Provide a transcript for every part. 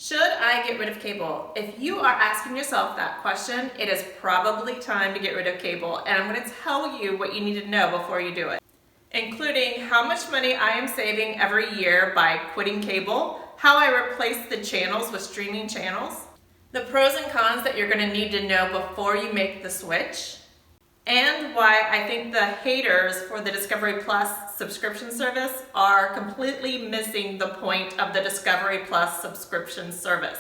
Should I get rid of cable? If you are asking yourself that question, it is probably time to get rid of cable, and I'm going to tell you what you need to know before you do it, including how much money I am saving every year by quitting cable, how I replace the channels with streaming channels, the pros and cons that you're going to need to know before you make the switch, and why I think the haters for the Discovery Plus subscription service are completely missing the point of the Discovery Plus subscription service.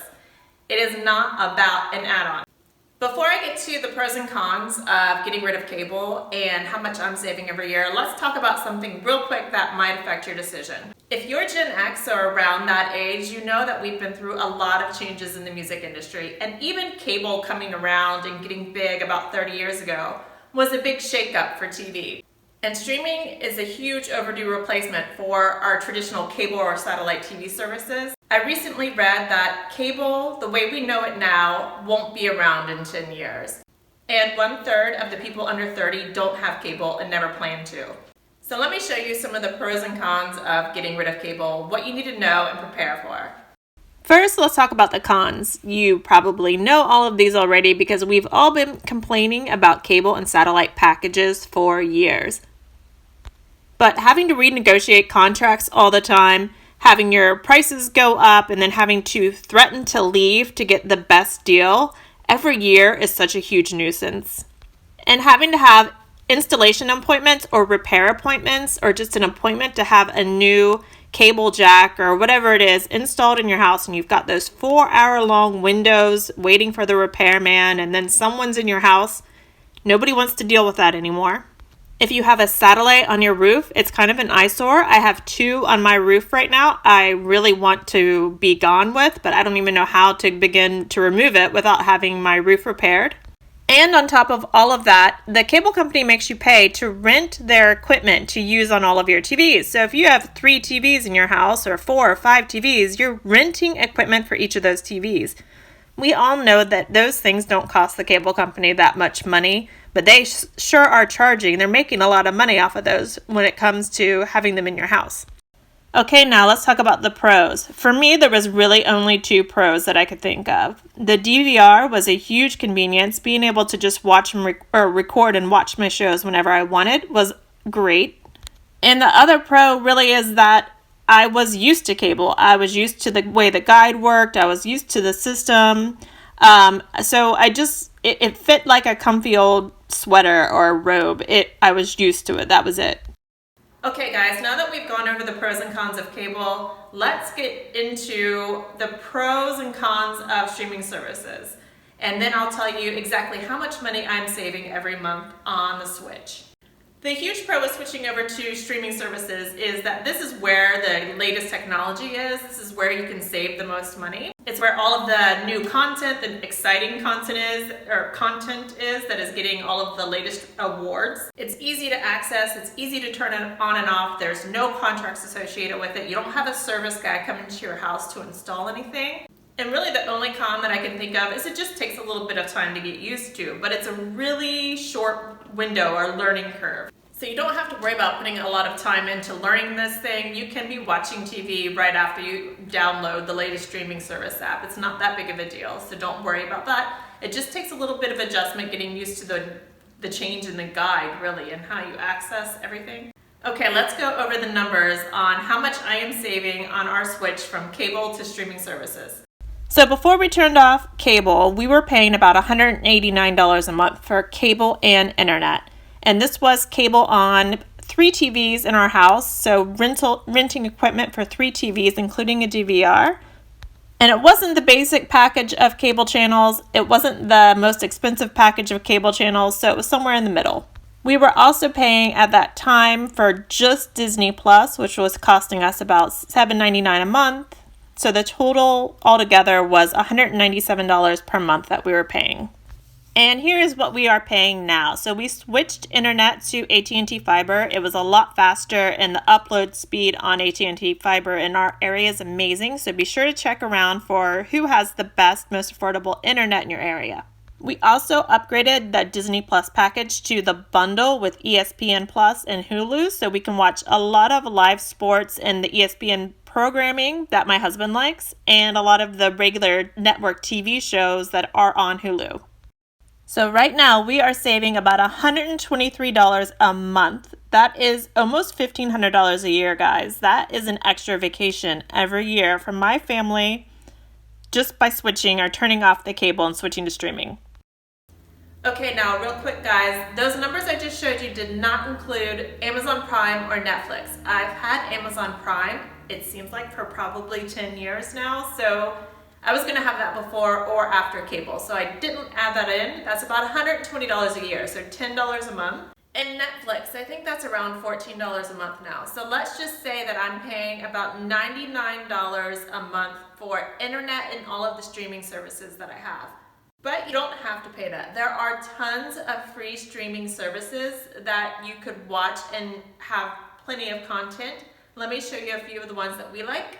It is not about an add-on. Before I get to the pros and cons of getting rid of cable and how much I'm saving every year, let's talk about something real quick that might affect your decision. If you're Gen X or around that age, you know that we've been through a lot of changes in the music industry, and even cable coming around and getting big about 30 years ago was a big shakeup for TV. And streaming is a huge overdue replacement for our traditional cable or satellite TV services. I recently read that cable, the way we know it now, won't be around in 10 years. And 1/3 of the people under 30 don't have cable and never plan to. So let me show you some of the pros and cons of getting rid of cable, what you need to know and prepare for. First, let's talk about the cons. You probably know all of these already because we've all been complaining about cable and satellite packages for years. But having to renegotiate contracts all the time, having your prices go up, and then having to threaten to leave to get the best deal every year is such a huge nuisance. And having to have installation appointments or repair appointments or just an appointment to have a new cable jack or whatever it is installed in your house, and you've got those 4-hour-long windows waiting for the repairman, and then someone's in your house. Nobody wants to deal with that anymore. If you have a satellite on your roof, it's kind of an eyesore. I have 2 on my roof right now I really want to be gone with, but I don't even know how to begin to remove it without having my roof repaired. And on top of all of that, the cable company makes you pay to rent their equipment to use on all of your TVs. So if you have 3 TVs in your house or 4 or 5 TVs, you're renting equipment for each of those TVs. We all know that those things don't cost the cable company that much money, but they sure are charging. They're making a lot of money off of those when it comes to having them in your house. Okay, now let's talk about the pros. For me, there was really only 2 pros that I could think of. The DVR was a huge convenience. Being able to just watch and record and watch my shows whenever I wanted was great. And the other pro really is that I was used to cable. I was used to the way the guide worked. I was used to the system. So it fit like a comfy old sweater or a robe. I was used to it. That was it. Okay guys, now that we've gone over the pros and cons of cable, let's get into the pros and cons of streaming services. And then I'll tell you exactly how much money I'm saving every month on the switch. The huge pro with switching over to streaming services is that this is where the latest technology is. This is where you can save the most money. It's where all of the new content, the exciting content is that is getting all of the latest awards. It's easy to access, it's easy to turn it on and off. There's no contracts associated with it. You don't have a service guy coming to your house to install anything. And really the only con that I can think of is it just takes a little bit of time to get used to, but it's a really short window or learning curve. So you don't have to worry about putting a lot of time into learning this thing. You can be watching TV right after you download the latest streaming service app. It's not that big of a deal, so don't worry about that. It just takes a little bit of adjustment getting used to the change in the guide, really, and how you access everything. Okay, let's go over the numbers on how much I am saving on our switch from cable to streaming services. So before we turned off cable, we were paying about $189 a month for cable and internet. And this was cable on 3 TVs in our house, so renting equipment for 3 TVs, including a DVR. And it wasn't the basic package of cable channels. It wasn't the most expensive package of cable channels, so it was somewhere in the middle. We were also paying at that time for just Disney Plus, which was costing us about $7.99 a month. So the total altogether was $197 per month that we were paying. And here is what we are paying now. So we switched internet to AT&T Fiber. It was a lot faster, and the upload speed on AT&T Fiber in our area is amazing. So be sure to check around for who has the best, most affordable internet in your area. We also upgraded the Disney Plus package to the bundle with ESPN Plus and Hulu, so we can watch a lot of live sports and the ESPN programming that my husband likes, and a lot of the regular network TV shows that are on Hulu. So right now we are saving about $123 a month. That is almost $1,500 a year, guys. That is an extra vacation every year for my family just by switching or turning off the cable and switching to streaming. Okay, now real quick guys, those numbers I just showed you did not include Amazon Prime or Netflix. I've had Amazon Prime, it seems like for probably 10 years now, so I was gonna have that before or after cable, so I didn't add that in. That's about $120 a year, so $10 a month. And Netflix, I think that's around $14 a month now. So let's just say that I'm paying about $99 a month for internet and all of the streaming services that I have. But you don't have to pay that. There are tons of free streaming services that you could watch and have plenty of content. Let me show you a few of the ones that we like.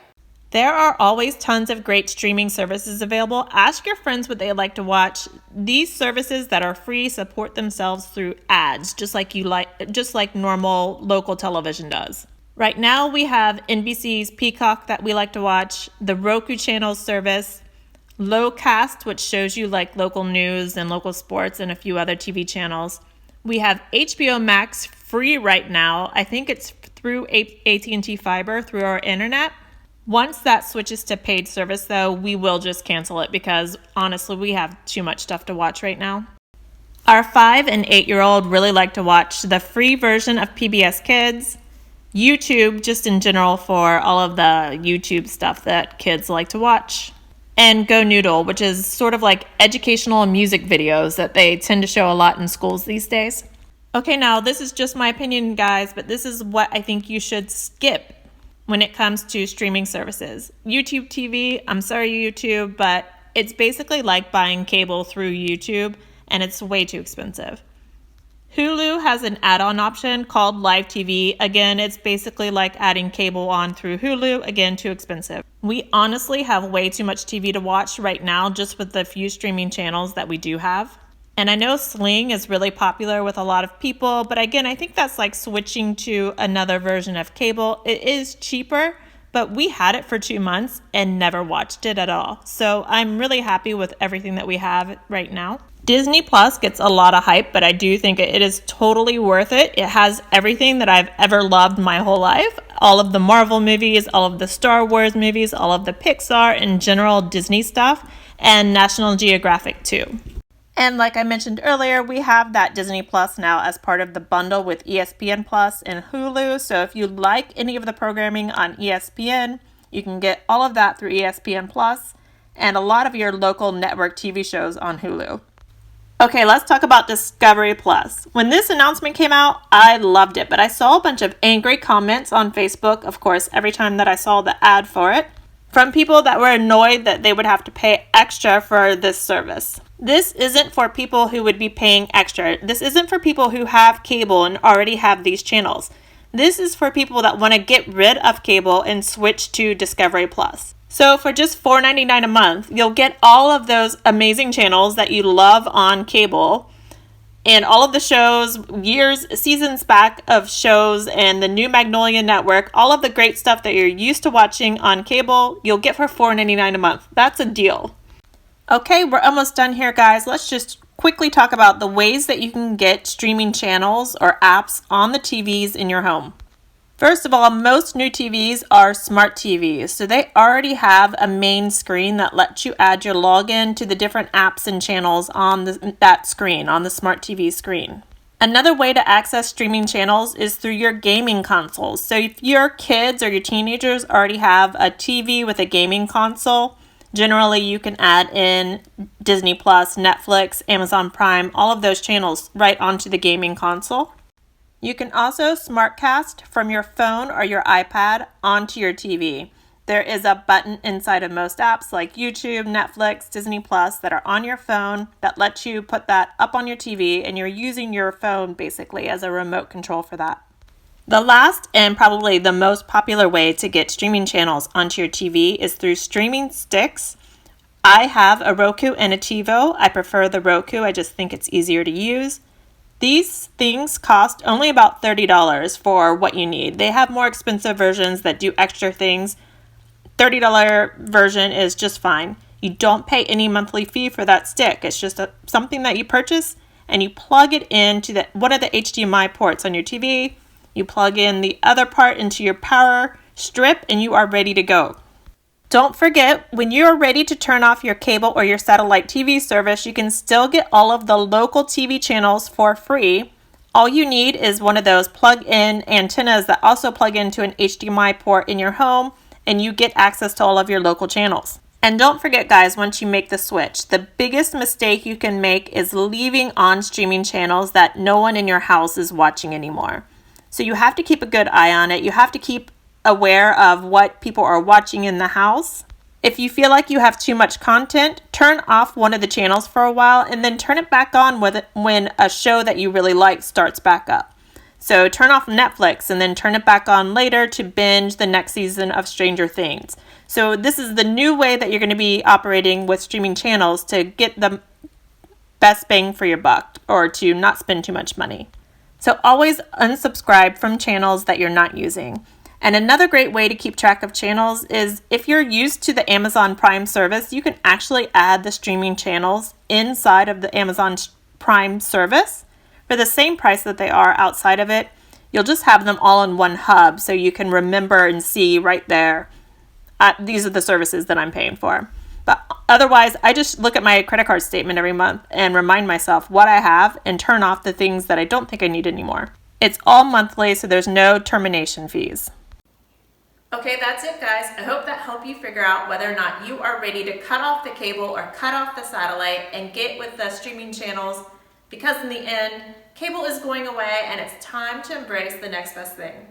There are always tons of great streaming services available. Ask your friends what they like to watch. These services that are free support themselves through ads, just like normal local television does. Right now we have NBC's Peacock that we like to watch, the Roku channel service, Locast, which shows you like local news and local sports and a few other TV channels. We have HBO Max free right now. I think it's through AT&T Fiber through our internet. Once that switches to paid service though, we will just cancel it because honestly, we have too much stuff to watch right now. Our 5 and 8-year-old really like to watch the free version of PBS Kids, YouTube just in general for all of the YouTube stuff that kids like to watch, and Go Noodle, which is sort of like educational and music videos that they tend to show a lot in schools these days. Okay, now this is just my opinion, guys, but this is what I think you should skip when it comes to streaming services. YouTube TV, I'm sorry YouTube, but it's basically like buying cable through YouTube, and it's way too expensive. Hulu has an add-on option called Live TV. Again, it's basically like adding cable on through Hulu. Again, too expensive. We honestly have way too much TV to watch right now just with the few streaming channels that we do have. And I know Sling is really popular with a lot of people, but again, I think that's like switching to another version of cable. It is cheaper, but we had it for 2 months and never watched it at all. So I'm really happy with everything that we have right now. Disney Plus gets a lot of hype, but I do think it is totally worth it. It has everything that I've ever loved my whole life. All of the Marvel movies, all of the Star Wars movies, all of the Pixar and general Disney stuff, and National Geographic too. And like I mentioned earlier, we have that Disney Plus now as part of the bundle with ESPN Plus and Hulu. So if you like any of the programming on ESPN, you can get all of that through ESPN Plus and a lot of your local network TV shows on Hulu. Okay, let's talk about Discovery Plus. When this announcement came out, I loved it, but I saw a bunch of angry comments on Facebook, of course, every time that I saw the ad for it, from people that were annoyed that they would have to pay extra for this service. This isn't for people who would be paying extra. This isn't for people who have cable and already have these channels. This is for people that want to get rid of cable and switch to Discovery Plus. So for just $4.99 a month, you'll get all of those amazing channels that you love on cable and all of the shows, seasons back of shows and the new Magnolia Network, all of the great stuff that you're used to watching on cable, you'll get for $4.99 a month. That's a deal. Okay, we're almost done here, guys. Let's just quickly talk about the ways that you can get streaming channels or apps on the TVs in your home. First of all, most new TVs are smart TVs, so they already have a main screen that lets you add your login to the different apps and channels on that screen, on the smart TV screen. Another way to access streaming channels is through your gaming consoles. So if your kids or your teenagers already have a TV with a gaming console, generally you can add in Disney Plus, Netflix, Amazon Prime, all of those channels right onto the gaming console. You can also SmartCast from your phone or your iPad onto your TV. There is a button inside of most apps like YouTube, Netflix, Disney Plus that are on your phone that lets you put that up on your TV, and you're using your phone basically as a remote control for that. The last and probably the most popular way to get streaming channels onto your TV is through streaming sticks. I have a Roku and a TiVo. I prefer the Roku. I just think it's easier to use. These things cost only about $30 for what you need. They have more expensive versions that do extra things. $30 version is just fine. You don't pay any monthly fee for that stick. It's just something that you purchase and you plug it into one of the HDMI ports on your TV. You plug in the other part into your power strip and you are ready to go. Don't forget, when you're ready to turn off your cable or your satellite TV service, you can still get all of the local TV channels for free. All you need is one of those plug-in antennas that also plug into an HDMI port in your home, and you get access to all of your local channels. And don't forget, guys, once you make the switch, the biggest mistake you can make is leaving on streaming channels that no one in your house is watching anymore. So you have to keep a good eye on it. You have to keep aware of what people are watching in the house. If you feel like you have too much content, turn off one of the channels for a while and then turn it back on when a show that you really like starts back up. So turn off Netflix and then turn it back on later to binge the next season of Stranger Things. So this is the new way that you're going to be operating with streaming channels to get the best bang for your buck or to not spend too much money. So always unsubscribe from channels that you're not using. And another great way to keep track of channels is if you're used to the Amazon Prime service, you can actually add the streaming channels inside of the Amazon Prime service for the same price that they are outside of it. You'll just have them all in one hub so you can remember and see right there. These are the services that I'm paying for. But otherwise, I just look at my credit card statement every month and remind myself what I have and turn off the things that I don't think I need anymore. It's all monthly, so there's no termination fees. Okay, that's it, guys. I hope that helped you figure out whether or not you are ready to cut off the cable or cut off the satellite and get with the streaming channels, because in the end, cable is going away and it's time to embrace the next best thing.